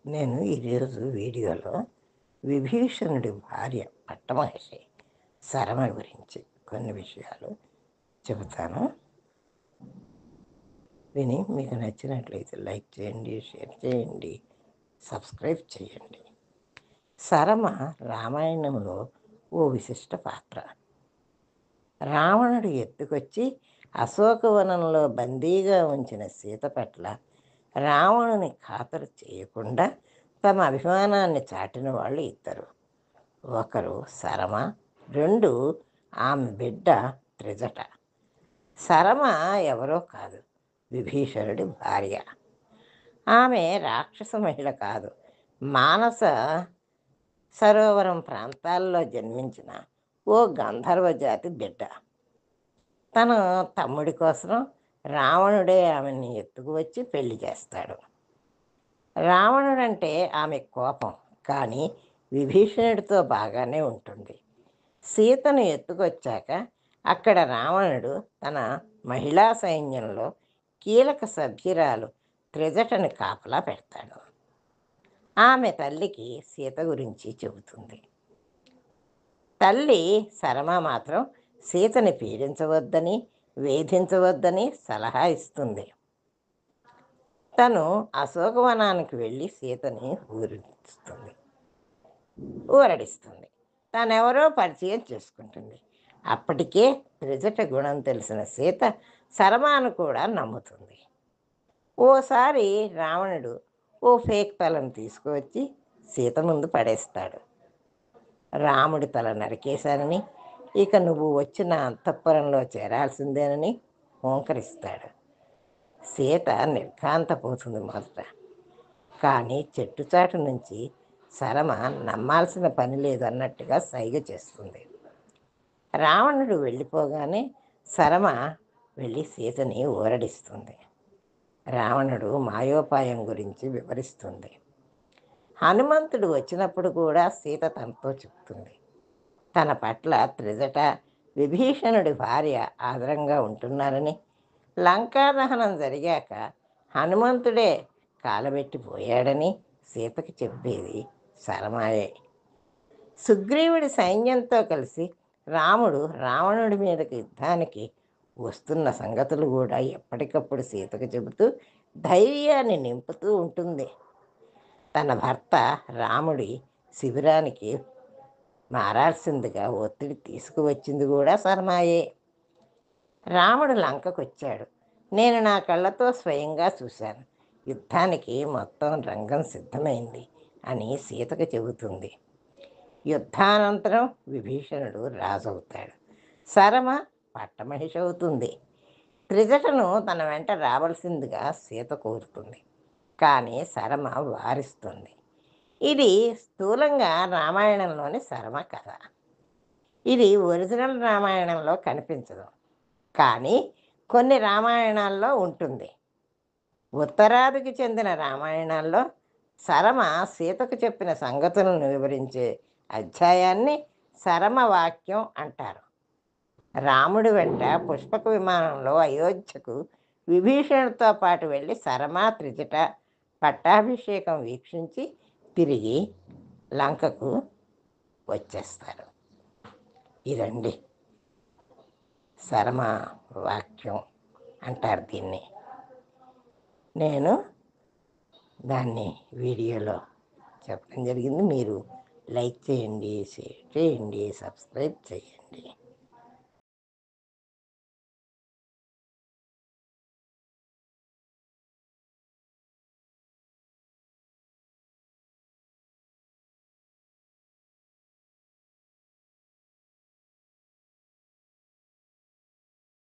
నేను ఈరోజు వీడియోలో విభీషణుడి భార్య పట్టమహిషి శరమ గురించి కొన్ని విషయాలు చెబుతాను. విని మీకు నచ్చినట్లయితే లైక్ చేయండి, షేర్ చేయండి, సబ్స్క్రైబ్ చేయండి. శరమ రామాయణంలో ఓ విశిష్ట పాత్ర. రావణుడు ఎత్తుకొచ్చి అశోకవనంలో బందీగా ఉంచిన సీత పట్ల రావణుని ఖాతరు చేయకుండా తమ అభిమానాన్ని చాటిన వాళ్ళు ఇద్దరు. ఒకరు శరమ, రెండు ఆమె బిడ్డ త్రిజట. శరమ ఎవరో కాదు, విభీషణుడి భార్య. ఆమె రాక్షస మహిళ కాదు, మానస సరోవరం ప్రాంతాల్లో జన్మించిన ఓ గంధర్వ జాతి బిడ్డ. తన తమ్ముడి కోసం రావణుడే ఆమెని ఎత్తుకు వచ్చి పెళ్లి చేస్తాడు. రావణుడంటే ఆమె కోపం, కానీ విభీషణుడితో బాగానే ఉంటుంది. సీతను ఎత్తుకొచ్చాక అక్కడ రావణుడు తన మహిళా సైన్యంలో కీలక సభ్యురాలు త్రిజటని కాపలా పెడతాడు. ఆమె తల్లికి సీత గురించి చెబుతుంది. తల్లి శరమ మాత్రం సీతని పీడించవద్దని, వేధించవద్దని సలహా ఇస్తుంది. తను అశోకవనానికి వెళ్ళి సీతని ఊరడిస్తుంది. తనెవరో పరిచయం చేసుకుంటుంది. అప్పటికే త్రిజట గుణం తెలిసిన సీత శరమాను కూడా నమ్ముతుంది. ఓసారి రావణుడు ఓ ఫేక్ తలను తీసుకువచ్చి సీత ముందు పడేస్తాడు. రాముడి తల నరికేశానని, ఇక నువ్వు వచ్చిన అంతఃపురంలో చేరాల్సిందేనని హోంకరిస్తాడు. సీత నిర్ఘాంతపోతుంది మొదట, కానీ చెట్టుచాటు నుంచి శరమ నమ్మాల్సిన పని లేదన్నట్టుగా సైగ చేస్తుంది. రావణుడు వెళ్ళిపోగానే శరమ వెళ్ళి సీతని ఊరడిస్తుంది. రావణుడు మాయోపాయం గురించి వివరిస్తుంది. హనుమంతుడు వచ్చినప్పుడు కూడా సీత తనతో చెప్తుంది. తన పట్ల త్రిజట, విభీషణుడి భార్య ఆదరంగా ఉంటున్నారని, లంకాదహనం జరిగాక హనుమంతుడే కాలబెట్టిపోయాడని సీతకి చెప్పేది శరమాయే. సుగ్రీవుడి సైన్యంతో కలిసి రాముడు రావణుడి మీదకి యుద్ధానికి వస్తున్న సంగతులు కూడా ఎప్పటికప్పుడు సీతకు చెబుతూ ధైర్యాన్ని నింపుతూ ఉంటుంది. తన భర్త రాముడి శిబిరానికి మారాల్సిందిగా ఒత్తిడి తీసుకువచ్చింది కూడా శర్మాయే. రాముడు లంకకొచ్చాడు, నేను నా కళ్ళతో స్వయంగా చూశాను, యుద్ధానికి మొత్తం రంగం సిద్ధమైంది అని సీతకు చెబుతుంది. యుద్ధానంతరం విభీషణుడు రాజవుతాడు, శరమ పట్టమహిషి అవుతుంది. త్రిజటను తన వెంట రావలసిందిగా సీత కోరుతుంది, కానీ శరమ వారిస్తుంది. ఇది స్థూలంగా రామాయణంలోని శరమ కథ. ఇది ఒరిజినల్ రామాయణంలో కనిపించదు, కానీ కొన్ని రామాయణాల్లో ఉంటుంది. ఉత్తరాదికి చెందిన రామాయణాల్లో శరమ సీతకు చెప్పిన సంగతులను వివరించే అధ్యాయాన్ని శరమ వాక్యం అంటారు. రాముడి వెంట పుష్పక విమానంలో అయోధ్యకు విభీషణుడితో పాటు వెళ్ళి శరమ, త్రిజట పట్టాభిషేకం వీక్షించి తిరిగి లంకకు వచ్చేస్తారు. ఇదండి శరమ వాక్యం అంటారు దీన్ని. నేను దాన్ని వీడియోలో చెప్పడం జరిగింది. మీరు లైక్ చేయండి, షేర్ చేయండి, సబ్స్క్రైబ్ చేయండి.